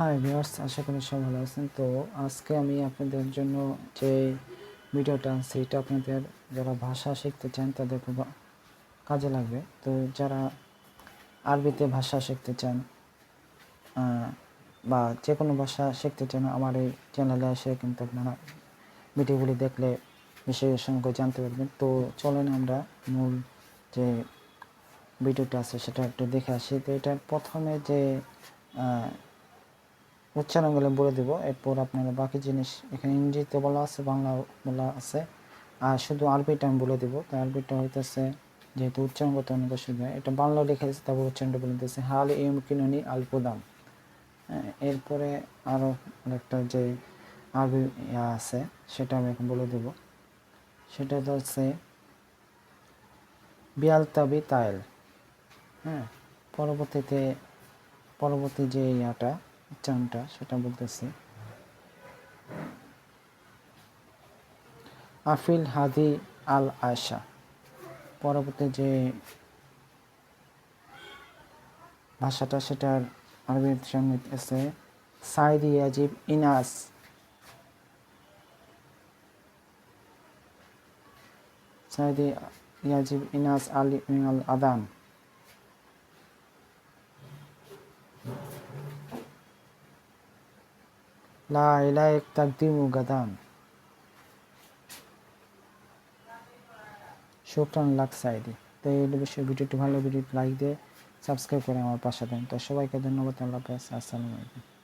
Hi viewers, আশা করি সবাই ভালো আছেন। তো আজকে আমি আপনাদের জন্য যে ভিডিওটা আছে এটা আপনাদের যারা ভাষা শিখতে চান তাদের খুব কাজে লাগবে। তো যারা আরবিতে ভাষা শিখতে চান বা যে কোনো ভাষা শিখতে চান, আমার এই চ্যানেলে এসে কিন্তু আপনারা ভিডিওগুলি দেখলে বিষয়ের সঙ্গে জানতে পারবেন। তো চলেন আমরা মূল যে ভিডিওটা আছে সেটা একটু দেখে আসি। তো এটার প্রথমে যে উচ্চারণগুলো বলে দেবো, এরপর আপনারা বাকি জিনিস এখানে ইংরেজিতে বলা আছে, বাংলা বলা আছে, আর শুধু আরবিটা আমি বলে দেবো। তো আরবিটা হইতেছে, যেহেতু উচ্চারণ করতে অনেক অসুবিধা, এটা বাংলা লিখে দিচ্ছে, তারপর উচ্চারণটা বলে দিতেছে হাল ইউমকিনুনি আল কুদাম। এরপরে আরও একটা যে আরবি আছে সেটা আমি এখন বলে দেবো। সেটা হচ্ছে বিয়ালতাবি তাইল। পরবর্তী যে উচ্চারণটা সেটা বলতেছি আফিল হাদি আল আয়সা। পরবর্তী যে ভাষাটা সেটার আরবির সঙ্গে আছে সাইদি ইয়াজিব ইনাস। সাইদি ইয়াজিব ইনাস আলী মিনাল আদান। লা ইলাইক তাকদিমু গাদান। শুকরান লাক সাইদি। তো এই বিষয়ে ভিডিওটি ভালো, ভিডিওটি লাইক দিয়ে সাবস্ক্রাইব করে আমার পাশে দেন। তো সবাইকে ধন্যবাদ। আল্লাহ হাফেজ। আসসালামু আলাইকুম।